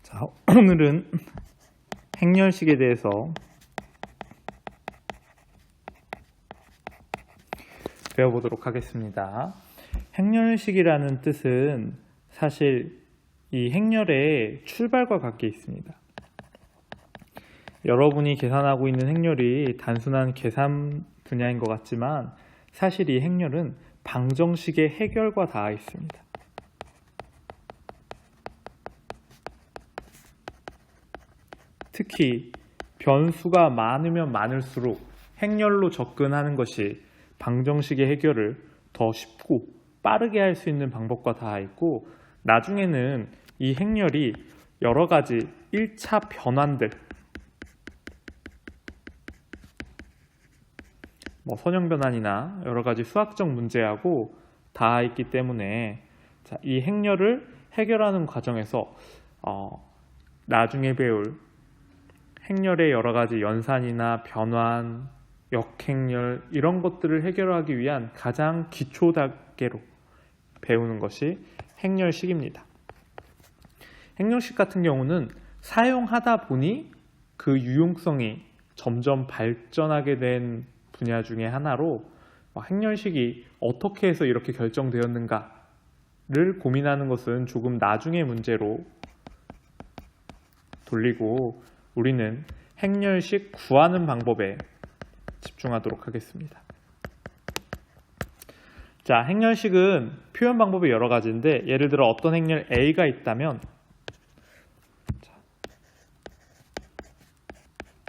자, 오늘은 행렬식에 대해서 배워보도록 하겠습니다. 행렬식이라는 뜻은 사실 이 행렬의 출발과 관계 있습니다. 여러분이 계산하고 있는 행렬이 단순한 계산 분야인 것 같지만 사실 이 행렬은 방정식의 해결과 닿아 있습니다. 특히 변수가 많으면 많을수록 행렬로 접근하는 것이 방정식의 해결을 더 쉽고 빠르게 할 수 있는 방법과 닿아 있고, 나중에는 이 행렬이 여러 가지 1차 변환들, 선형 변환이나 여러 가지 수학적 문제하고 닿아 있기 때문에 이 행렬을 해결하는 과정에서 나중에 배울 행렬의 여러 가지 연산이나 변환, 역행렬 이런 것들을 해결하기 위한 가장 기초 단계로 배우는 것이 행렬식입니다. 행렬식 같은 경우는 사용하다 보니 그 유용성이 점점 발전하게 된 분야 중에 하나로, 행렬식이 어떻게 해서 이렇게 결정되었는가를 고민하는 것은 조금 나중의 문제로 돌리고 우리는 행렬식 구하는 방법에 집중하도록 하겠습니다. 자, 행렬식은 표현 방법이 여러 가지인데, 예를 들어 어떤 행렬 A가 있다면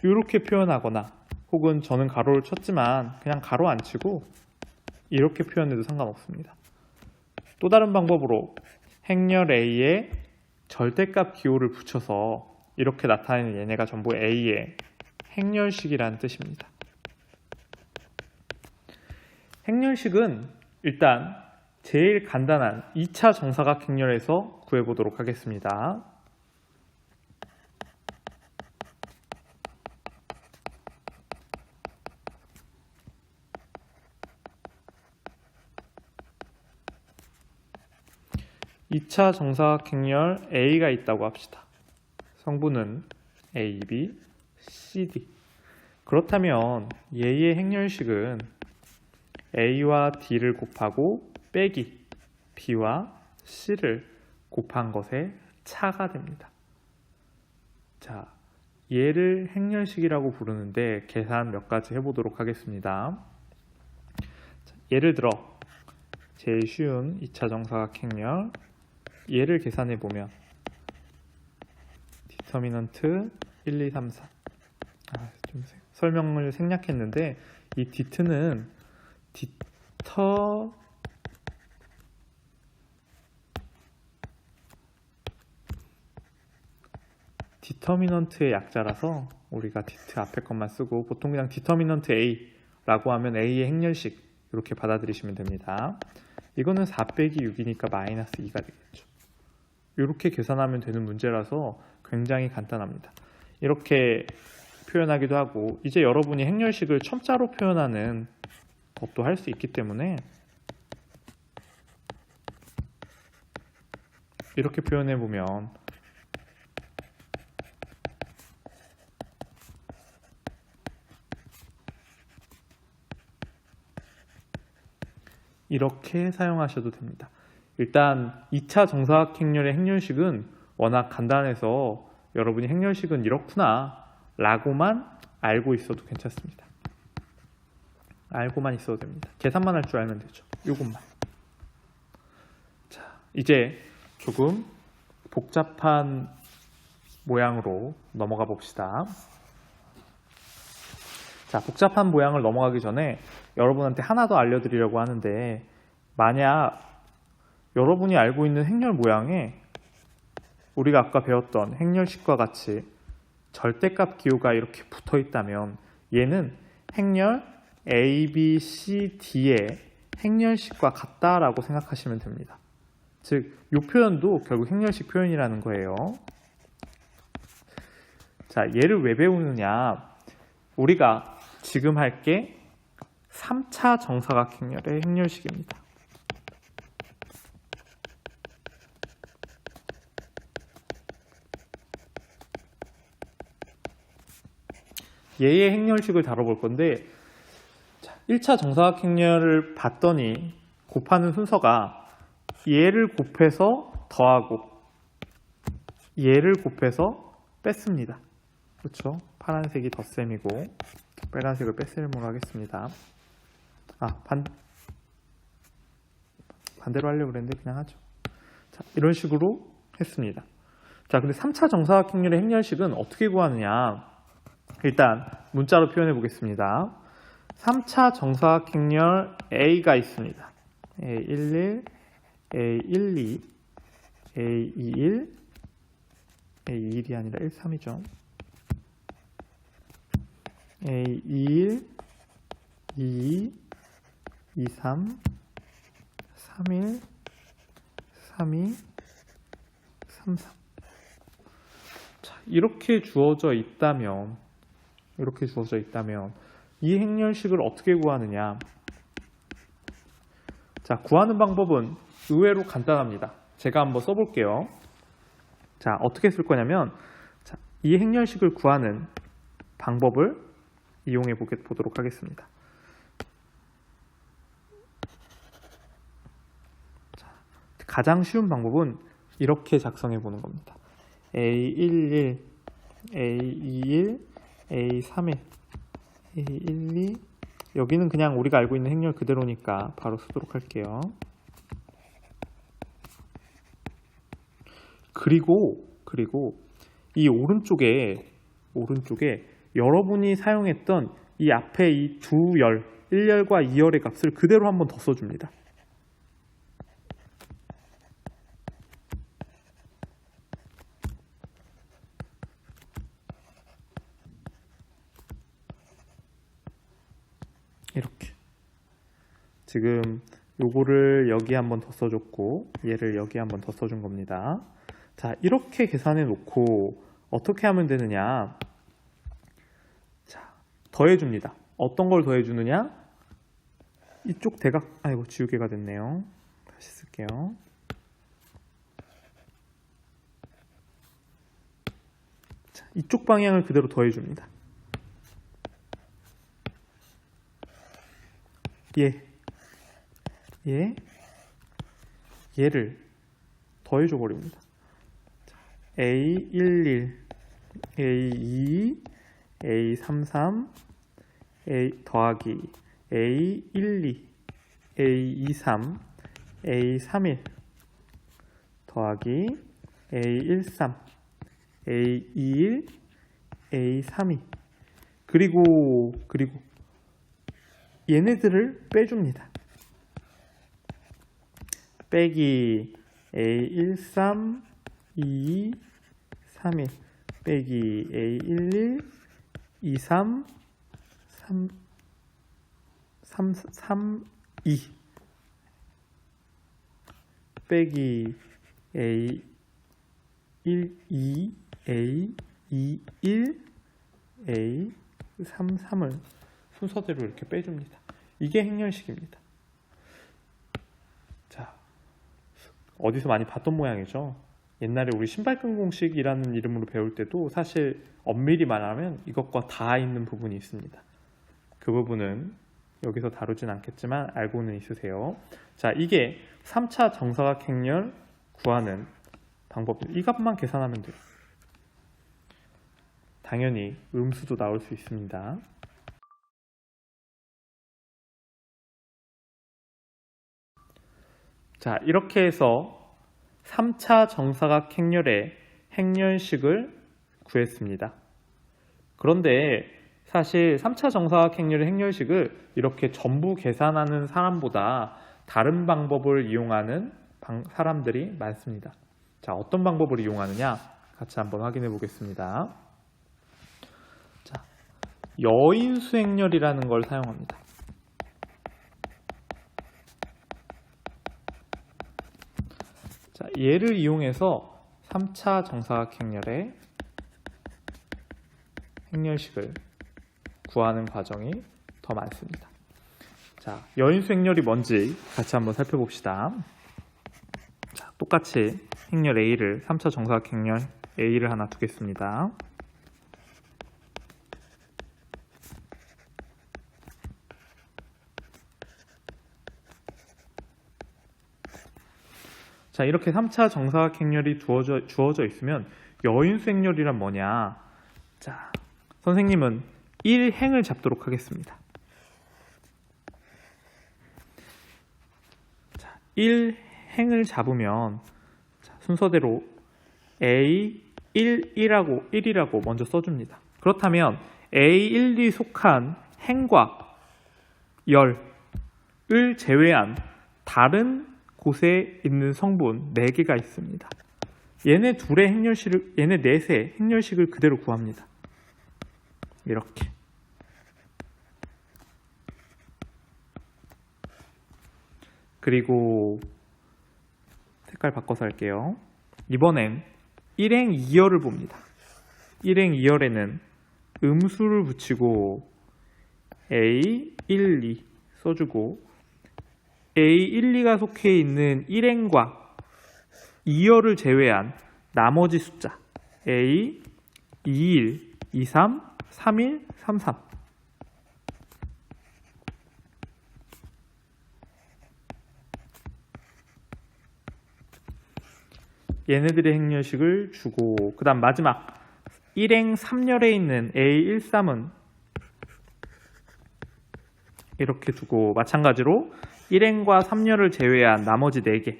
이렇게 표현하거나, 혹은 저는 가로를 쳤지만 그냥 가로 안 치고 이렇게 표현해도 상관없습니다. 또 다른 방법으로 행렬 A에 절대값 기호를 붙여서 이렇게 나타내는 얘네가 전부 A의 행렬식이라는 뜻입니다. 행렬식은 일단 제일 간단한 2차 정사각 행렬에서 구해보도록 하겠습니다. (2차) 정사각 행렬 A가 있다고 합시다. 성분은 A, B, C, D. 그렇다면 얘의 행렬식은 A와 D를 곱하고 빼기 B와 C를 곱한 것의 차가 됩니다. 자, 얘를 행렬식이라고 부르는데 계산 몇 가지 해보도록 하겠습니다. 자, 예를 들어 제일 쉬운 2차 정사각 행렬, 얘를 계산해 보면 디터미넌트 1, 2, 3, 4. 좀 설명을 생략했는데, 이 디트는 디터미넌트의 약자라서 우리가 디트 앞에 것만 쓰고, 보통 그냥 디터미넌트 A라고 하면 A의 행렬식 이렇게 받아들이시면 됩니다. 이거는 4 빼기 6이니까 마이너스 2가 되겠죠. 이렇게 계산하면 되는 문제라서 굉장히 간단합니다. 이렇게 표현하기도 하고, 이제 여러분이 행렬식을 첨자로 표현하는 것도 할 수 있기 때문에 이렇게 표현해 보면 이렇게 사용하셔도 됩니다. 일단 2차 정사각 행렬의 행렬식은 워낙 간단해서 여러분이 행렬식은 이렇구나 라고만 알고 있어도 괜찮습니다. 알고만 있어도 됩니다. 계산만 할 줄 알면 되죠. 이것만. 자, 이제 조금 복잡한 모양으로 넘어가 봅시다. 자, 복잡한 모양을 넘어가기 전에 여러분한테 하나 더 알려드리려고 하는데, 만약 여러분이 알고 있는 행렬 모양에 우리가 아까 배웠던 행렬식과 같이 절대값 기호가 이렇게 붙어 있다면 얘는 행렬 A, B, C, D의 행렬식과 같다라고 생각하시면 됩니다. 즉, 이 표현도 결국 행렬식 표현이라는 거예요. 자, 얘를 왜 배우느냐? 우리가 지금 할 게 3차 정사각 행렬의 행렬식입니다. 얘의 행렬식을 다뤄볼 건데, 1차 정사각행렬을 봤더니 곱하는 순서가 얘를 곱해서 더하고 얘를 곱해서 뺐습니다. 그렇죠? 파란색이 덧셈이고 빨간색을 뺐셈으로 하겠습니다. 반대로 하려고 그랬는데 그냥 하죠. 자, 이런 식으로 했습니다. 자, 근데 3차 정사각행렬의 행렬식은 어떻게 구하느냐? 일단 문자로 표현해 보겠습니다. 3차 정사각행렬 A가 있습니다. A11, A12, A21, A21이 아니라 13이죠. A21, 22, 23, 31, 32, 33. 자, 이렇게 주어져 있다면 이 행렬식을 어떻게 구하느냐? 자, 구하는 방법은 의외로 간단합니다. 제가 한번 써볼게요. 자, 어떻게 쓸 거냐면, 자, 이 행렬식을 구하는 방법을 이용해 보도록 하겠습니다. 자, 가장 쉬운 방법은 이렇게 작성해 보는 겁니다. A11, A21, A31, A12, 여기는 그냥 우리가 알고 있는 행렬 그대로니까 바로 쓰도록 할게요. 그리고 이 오른쪽에 여러분이 사용했던 이 앞에 이 두 열, 1열과 2열의 값을 그대로 한번 더 써줍니다. 이렇게. 지금 요거를 여기 한번 더 써줬고 얘를 여기 한번 더 써준 겁니다. 자, 이렇게 계산해 놓고 어떻게 하면 되느냐? 자, 더해줍니다. 어떤 걸 더해주느냐? 이쪽 대각, 아이고 지우개가 됐네요. 다시 쓸게요. 자, 이쪽 방향을 그대로 더해줍니다. 얘를 더해줘 버립니다. A11, A2, A33, A 더하기 A12, A23, A31 더하기 A13, A21, A32 그리고 얘네들을 빼줍니다. 빼기 A13, 22, 31 빼기 A11, 23, 32 빼기 A12, A21, A33을 순서대로 이렇게 빼줍니다. 이게 행렬식입니다. 자, 어디서 많이 봤던 모양이죠. 옛날에 우리 신발끈 공식이라는 이름으로 배울 때도 사실 엄밀히 말하면 이것과 다 있는 부분이 있습니다. 그 부분은 여기서 다루진 않겠지만 알고는 있으세요. 자, 이게 3차 정사각행렬 구하는 방법입니다. 이 값만 계산하면 돼요. 당연히 음수도 나올 수 있습니다. 자, 이렇게 해서 3차 정사각행렬의 행렬식을 구했습니다. 그런데 사실 3차 정사각행렬의 행렬식을 이렇게 전부 계산하는 사람보다 다른 방법을 이용하는 사람들이 많습니다. 자, 어떤 방법을 이용하느냐? 같이 한번 확인해 보겠습니다. 자, 여인수 행렬이라는 걸 사용합니다. 자, 얘를 이용해서 3차 정사각행렬의 행렬식을 구하는 과정이 더 많습니다. 자, 여인수 행렬이 뭔지 같이 한번 살펴봅시다. 자, 똑같이 행렬 A를 3차 정사각행렬 A를 하나 두겠습니다. 자, 이렇게 3차 정사각행렬이 주어져 있으면 여인수 행렬이란 뭐냐? 자, 선생님은 1행을 잡도록 하겠습니다. 자, 1행을 잡으면 자, 순서대로 A1이라고 먼저 써줍니다. 그렇다면 A1이 속한 행과 열을 제외한 다른 곳에 있는 성분 4개가 있습니다. 얘네 넷의 행렬식을 그대로 구합니다. 이렇게. 그리고 색깔 바꿔서 할게요. 이번엔 1행 2열을 봅니다. 1행 2열에는 음수를 붙이고 A1, 2 써주고 A1, 2가 속해 있는 1행과 2열을 제외한 나머지 숫자 A, 21, 23, 31, 33 얘네들의 행렬식을 주고 그 다음 마지막 1행 3열에 있는 A13은 이렇게 두고 마찬가지로 1행과 3열을 제외한 나머지 4개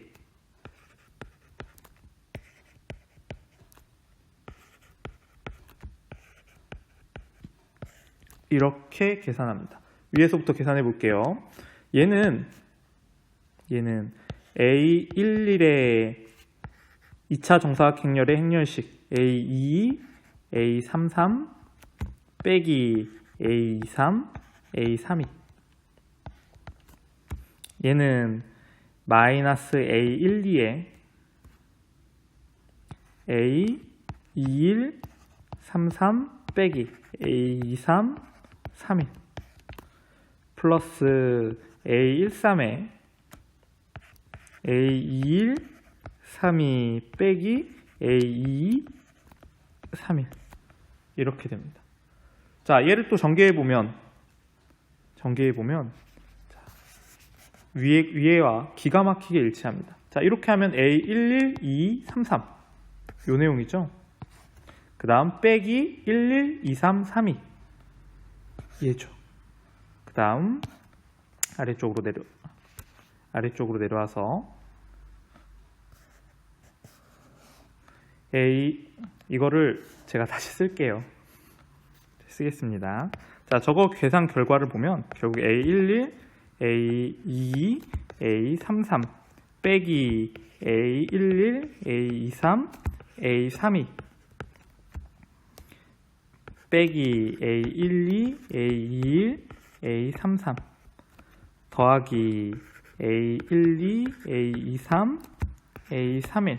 이렇게 계산합니다. 위에서부터 계산해 볼게요. 얘는 A11의 2차 정사각행렬의 행렬식 A22, A33 빼기 A23, A32 얘는 마이너스 A12에 A21, 33 빼기 A23, 31 플러스 A13에 A21, 32 빼기 A22, 31 이렇게 됩니다. 자, 얘를 또 전개해보면 위에와 기가 막히게 일치합니다. 자, 이렇게 하면 A11, 2, 33 요 내용이죠. 그 다음 빼기 11, 23, 32 얘죠. 그 다음 아래쪽으로 내려와서 이거를 제가 다시 쓸게요. 쓰겠습니다. 자, 저거 계산 결과를 보면 결국 A11, A22, A33 빼기 A11, A23, A32 빼기 A12, A21, A33 더하기 A12, A23, A31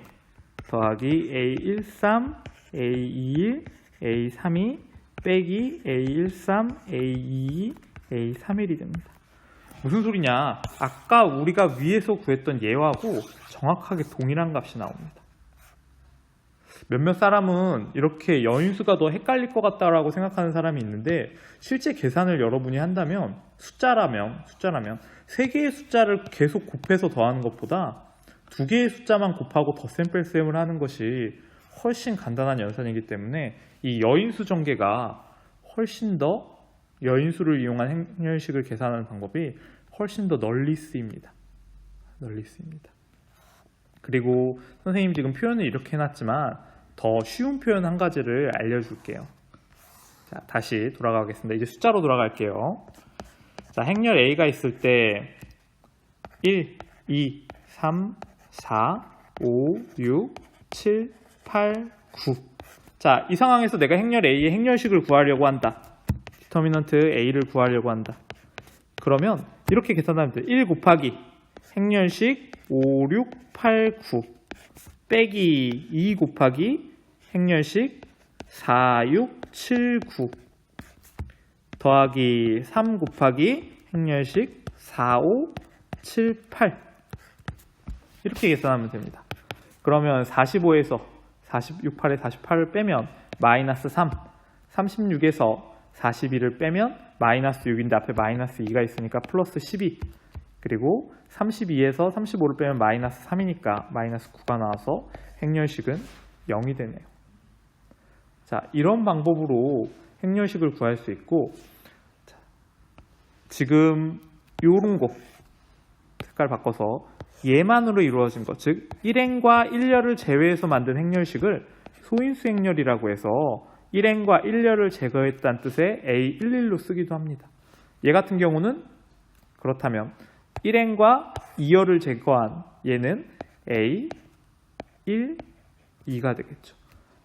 더하기 A13, A21, A32 빼기 A13, A22, A31이 됩니다. 무슨 소리냐? 아까 우리가 위에서 구했던 얘하고 정확하게 동일한 값이 나옵니다. 몇몇 사람은 이렇게 여인수가 더 헷갈릴 것 같다라고 생각하는 사람이 있는데 실제 계산을 여러분이 한다면 숫자라면 3개의 숫자를 계속 곱해서 더하는 것보다 2개의 숫자만 곱하고 덧셈 뺄셈을 하는 것이 훨씬 간단한 연산이기 때문에 이 여인수 전개가 훨씬 더 여인수를 이용한 행렬식을 계산하는 방법이 훨씬 더 널리 쓰입니다. 그리고 선생님이 지금 표현을 이렇게 해놨지만 더 쉬운 표현 한 가지를 알려줄게요. 자, 다시 돌아가겠습니다. 이제 숫자로 돌아갈게요. 자, 행렬 A가 있을 때 1, 2, 3, 4, 5, 6, 7, 8, 9 자, 이 상황에서 내가 행렬 A의 행렬식을 구하려고 한다. 디터미넌트 A를 구하려고 한다. 그러면 이렇게 계산하면 돼. 1 곱하기 행렬식 5, 6, 8, 9 빼기 2 곱하기 행렬식 4, 6, 7, 9 더하기 3 곱하기 행렬식 4, 5, 7, 8 이렇게 계산하면 됩니다. 그러면 45에서 68에 48을 빼면 마이너스 3 36에서 41을 빼면 마이너스 6인데 앞에 마이너스 2가 있으니까 플러스 12 그리고 32에서 35를 빼면 마이너스 3이니까 마이너스 9가 나와서 행렬식은 0이 되네요. 자, 이런 방법으로 행렬식을 구할 수 있고, 자, 지금 요런 거 색깔 바꿔서 얘만으로 이루어진 것, 즉 1행과 1렬을 제외해서 만든 행렬식을 소인수 행렬이라고 해서 1행과 1렬을 제거했다는 뜻의 A11로 쓰기도 합니다. 얘 같은 경우는 그렇다면 1행과 2열을 제거한 얘는 A1, 2가 되겠죠.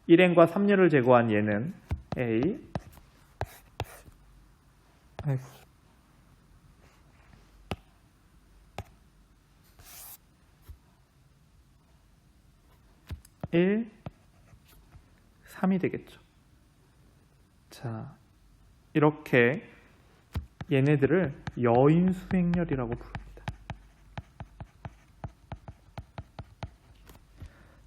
1행과 3열을 제거한 얘는 A 1, 3이 되겠죠. 자, 이렇게 얘네들을 여인수 행렬이라고 부릅니다.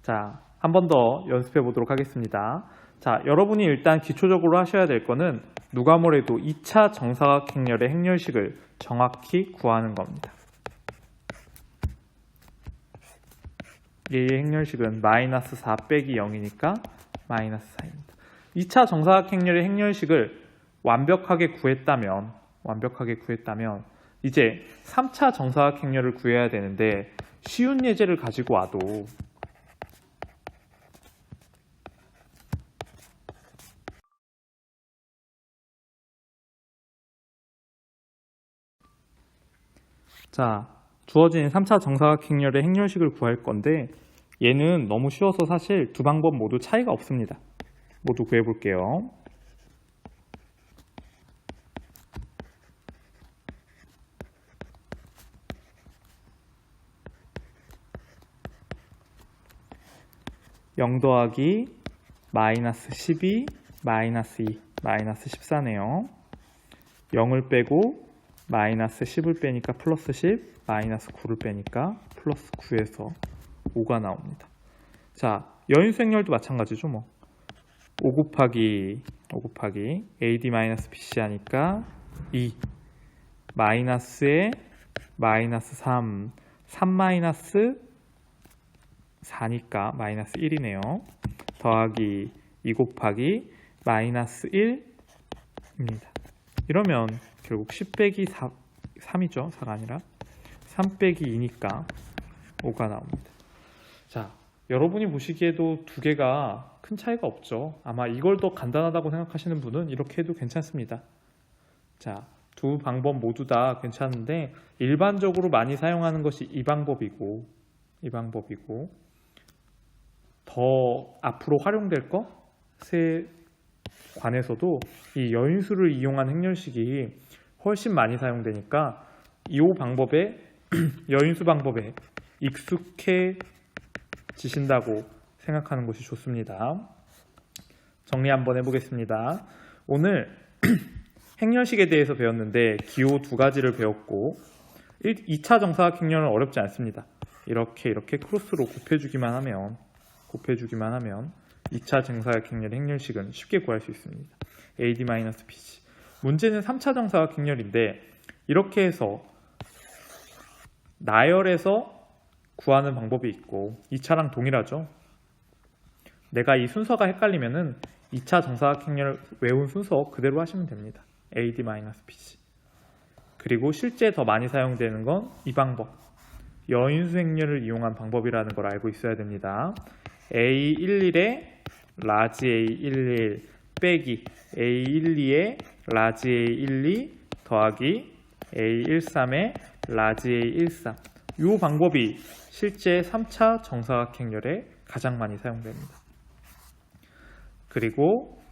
자, 한 번 더 연습해 보도록 하겠습니다. 자, 여러분이 일단 기초적으로 하셔야 될 거는 누가 뭐래도 2차 정사각행렬의 행렬식을 정확히 구하는 겁니다. 얘의 행렬식은 마이너스 4 빼기 0이니까 마이너스 4입니다. 2차 정사각행렬의 행렬식을 완벽하게 구했다면 이제 3차 정사각행렬을 구해야 되는데 쉬운 예제를 가지고 와도 자, 주어진 3차 정사각행렬의 행렬식을 구할 건데 얘는 너무 쉬워서 사실 두 방법 모두 차이가 없습니다. 모두 구해볼게요. (0 더하기) 마이너스 12 마이너스 2 마이너스 14네요. 0을 빼고 마이너스 10을 빼니까 플러스 10, 마이너스 9를 빼니까 플러스 9에서 5가 나옵니다. 자, 여인수 행렬도 마찬가지죠. 5 곱하기 AD-BC 하니까 2 마이너스에 마이너스 3 마이너스 4니까 마이너스 1이네요. 더하기 2 곱하기 마이너스 1입니다. 이러면 결국 10 빼기 3이죠. 4가 아니라 3 빼기 2니까 5가 나옵니다. 자, 여러분이 보시기에도 두 개가 큰 차이가 없죠. 아마 이걸 더 간단하다고 생각하시는 분은 이렇게 해도 괜찮습니다. 자, 두 방법 모두 다 괜찮은데 일반적으로 많이 사용하는 것이 이 방법이고 더 앞으로 활용될 것에 관해서도 이 여인수를 이용한 행렬식이 훨씬 많이 사용되니까 이 방법에 여인수 방법에 익숙해지신다고 생각하는 것이 좋습니다. 정리 한번 해보겠습니다. 오늘 행렬식에 대해서 배웠는데 기호 두 가지를 배웠고 2차 정사각행렬은 어렵지 않습니다. 이렇게 크로스로 곱해주기만 하면 2차 정사각행렬의 행렬식은 쉽게 구할 수 있습니다. AD-BC. 문제는 3차 정사각행렬인데 이렇게 해서 나열해서 구하는 방법이 있고 2차랑 동일하죠. 내가 이 순서가 헷갈리면은 2차 정사각행렬 외운 순서 그대로 하시면 됩니다. AD-BC. 그리고 실제 더 많이 사용되는 건 이 방법. 여인수 행렬을 이용한 방법이라는 걸 알고 있어야 됩니다. A11에 라지 A11 빼기 A12에 라지 A12 더하기 A13에 라지 A13. 이 방법이 실제 3차 정사각행렬에 가장 많이 사용됩니다. 그리고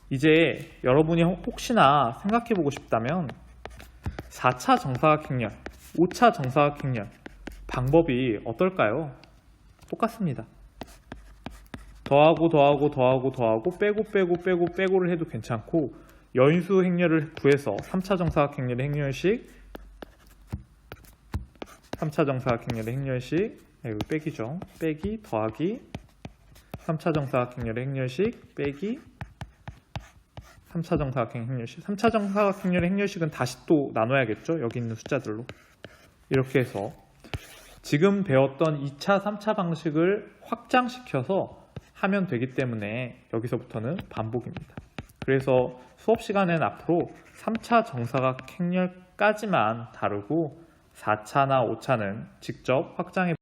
이제 여러분이 혹시나 생각해보고 싶다면 4차 정사각행렬, 5차 정사각행렬 방법이 어떨까요? 똑같습니다. 더하고 빼고를 해도 괜찮고 여인수 행렬을 구해서 3차 정사각행렬의 행렬식 여기 빼기죠. 빼기 더하기 3차 정사각행렬의 행렬식 빼기 3차 정사각형 행렬식. 3차 정사각형렬의 행렬식은 다시 또 나눠야겠죠? 여기 있는 숫자들로. 이렇게 해서 지금 배웠던 2차, 3차 방식을 확장시켜서 하면 되기 때문에 여기서부터는 반복입니다. 그래서 수업 시간에는 앞으로 3차 정사각형렬까지만 다루고 4차나 5차는 직접 확장해